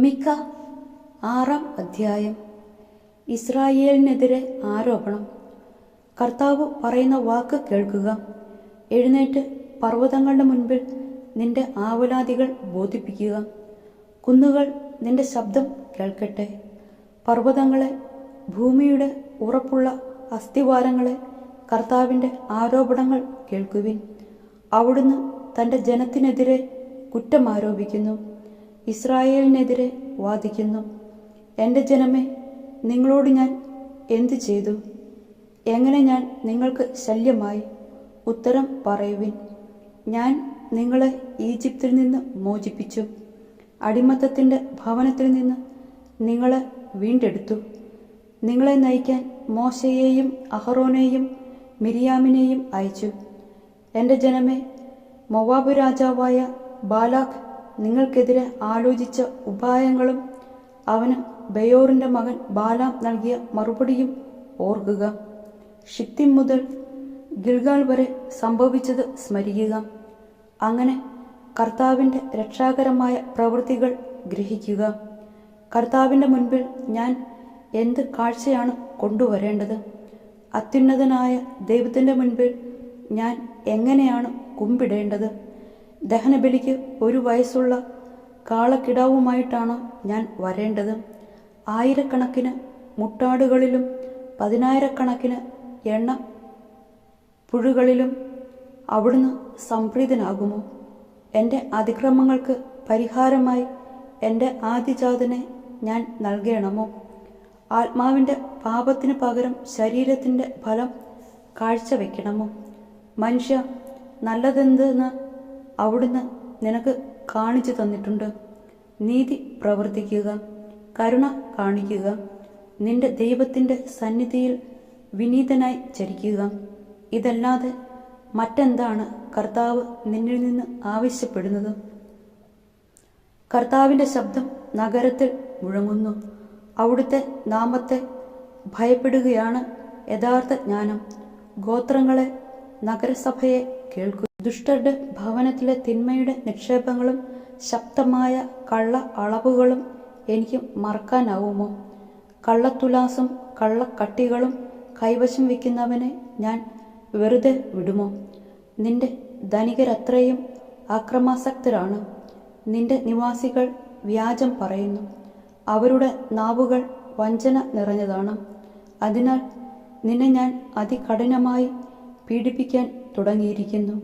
മിക്ക 6-ാം അധ്യായം. ഇസ്രായേലിനെതിരെ ആരോപണം. കർത്താവ് പറയുന്ന വാക്ക് കേൾക്കുക. എഴുന്നേറ്റ് പർവ്വതങ്ങളുടെ മുൻപിൽ നിന്റെ ആവലാതികൾ ബോധിപ്പിക്കുക. കുന്നുകൾ നിന്റെ ശബ്ദം കേൾക്കട്ടെ. പർവ്വതങ്ങളെ, ഭൂമിയുടെ ഉറപ്പുള്ള അസ്ഥിവാരങ്ങളെ, കർത്താവിൻ്റെ ആരോപണങ്ങൾ കേൾക്കുവിൻ. അവിടുന്ന് തൻ്റെ ജനത്തിനെതിരെ കുറ്റമാരോപിക്കുന്നു, ഇസ്രായേലിനെതിരെ വാദിക്കുന്നു. എൻ്റെ ജനമേ, നിങ്ങളോട് ഞാൻ എന്തു ചെയ്തു? എങ്ങനെ ഞാൻ നിങ്ങൾക്ക് ശല്യമായി? ഉത്തരം പറയുവിൻ. ഞാൻ നിങ്ങളെ ഈജിപ്തിൽ നിന്ന് മോചിപ്പിച്ചു, അടിമത്തത്തിൻ്റെ ഭവനത്തിൽ നിന്ന് നിങ്ങളെ വീണ്ടെടുത്തു. നിങ്ങളെ നയിക്കാൻ മോശയെയും അഹറോനെയും മിരിയാമിനെയും അയച്ചു. എൻ്റെ ജനമേ, മോവാബ് രാജാവായ ബാലാഖ് നിങ്ങൾക്കെതിരെ ആലോചിച്ച ഉപായങ്ങളും അവന് ബെയോറിൻ്റെ മകൻ ബാലാം നൽകിയ മറുപടിയും ഓർക്കുക. ഷിത്തിം മുതൽ ഗിൽഗാൽ വരെ സംഭവിച്ചത് സ്മരിക്കുക. അങ്ങനെ കർത്താവിൻ്റെ രക്ഷാകരമായ പ്രവൃത്തികൾ ഗ്രഹിക്കുക. കർത്താവിൻ്റെ മുൻപിൽ ഞാൻ എന്ത് കാഴ്ചയാണ് കൊണ്ടുവരേണ്ടത്? അത്യുന്നതനായ ദൈവത്തിൻ്റെ മുൻപിൽ ഞാൻ എങ്ങനെയാണ് കുമ്പിടേണ്ടത്? ദഹനബലിക്ക് 1 വയസ്സുള്ള കാളക്കിടാവുമായിട്ടാണ് ഞാൻ വരേണ്ടത്? 1000കണക്കിന് മുട്ടാടുകളിലും 10000കണക്കിന് എണ്ണ പുഴുകളിലും അവിടുന്ന് സംപ്രീതനാകുമോ? എൻ്റെ അതിക്രമങ്ങൾക്ക് പരിഹാരമായി എൻ്റെ ആദിജാതനെ ഞാൻ നൽകണമോ? ആത്മാവിൻ്റെ പാപത്തിന് പകരം ശരീരത്തിൻ്റെ ഫലം കാഴ്ചവെക്കണമോ? മനുഷ്യ, നല്ലതെന്തെന്ന് അവിടുന്ന് നിനക്ക് കാണിച്ചു തന്നിട്ടുണ്ട്. നീതി പ്രവർത്തിക്കുക, കരുണ കാണിക്കുക, നിന്റെ ദൈവത്തിൻ്റെ സന്നിധിയിൽ വിനീതനായി ചരിക്കുക. ഇതല്ലാതെ മറ്റെന്താണ് കർത്താവ് നിന്നിൽ നിന്ന് ആവശ്യപ്പെടുന്നത്? കർത്താവിൻ്റെ ശബ്ദം നഗരത്തിൽ മുഴങ്ങുന്നു. അവിടുത്തെ നാമത്തെ ഭയപ്പെടുകയാണ് യഥാർത്ഥ ജ്ഞാനം. ഗോത്രങ്ങളെ, നഗരസഭയെ കേൾക്കൂ. ദുഷ്ടരുടെ ഭവനത്തിലെ തിന്മയുടെ നിക്ഷേപങ്ങളും ശക്തമായ കള്ള അളവുകളും എനിക്ക് മറക്കാനാവുമോ? കള്ളത്തുലാസും കള്ളക്കട്ടികളും കൈവശം വയ്ക്കുന്നവനെ ഞാൻ വെറുതെ വിടുമോ? നിന്റെ ധനികരത്രയും അക്രമാസക്തരാണ്. നിന്റെ നിവാസികൾ വ്യാജം പറയുന്നു, അവരുടെ നാവുകൾ വഞ്ചന നിറഞ്ഞതാണ്. അതിനാൽ നിന്നെ ഞാൻ അതികഠിനമായി പീഡിപ്പിക്കാൻ തുടങ്ങിയിരിക്കുന്നു.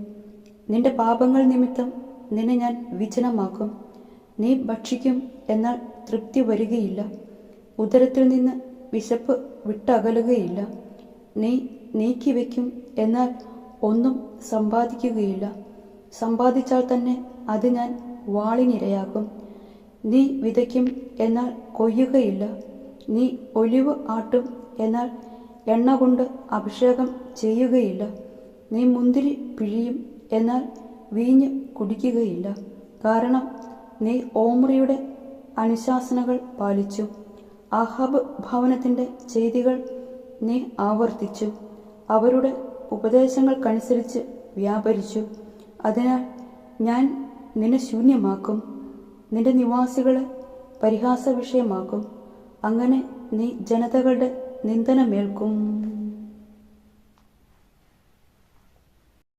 നിന്റെ പാപങ്ങൾ നിമിത്തം നിന്നെ ഞാൻ വിജനമാക്കും. നീ ഭക്ഷിക്കും, എന്നാൽ തൃപ്തി വരികയില്ല. ഉദരത്തിൽ നിന്ന് വിശപ്പ് വിട്ടകലുകയില്ല. നീ നീക്കിവെക്കും, എന്നാൽ ഒന്നും സമ്പാദിക്കുകയില്ല. സമ്പാദിച്ചാൽ തന്നെ അത് ഞാൻ വാളിനിരയാക്കും. നീ വിതയ്ക്കും, എന്നാൽ കൊയ്യുകയില്ല. നീ ഒലിവ് ആട്ടും, എന്നാൽ എണ്ണ കൊണ്ട് അഭിഷേകം ചെയ്യുകയില്ല. നീ മുന്തിരി പിഴിയും, എന്നാൽ വീഞ്ഞ് കുടിക്കുകയില്ല. കാരണം നീ ഓമ്രിയുടെ അനുശാസനകൾ പാലിച്ചു, ആഹാബ് ഭവനത്തിൻ്റെ ചെയ്തികൾ നീ ആവർത്തിച്ചു, അവരുടെ ഉപദേശങ്ങൾക്കനുസരിച്ച് വ്യാപരിച്ചു. അതിനാൽ ഞാൻ നിന്നെ ശൂന്യമാക്കും, നിന്റെ നിവാസികളെ പരിഹാസ വിഷയമാക്കും. അങ്ങനെ നീ ജനതകളുടെ നിന്ദനമേൽക്കും.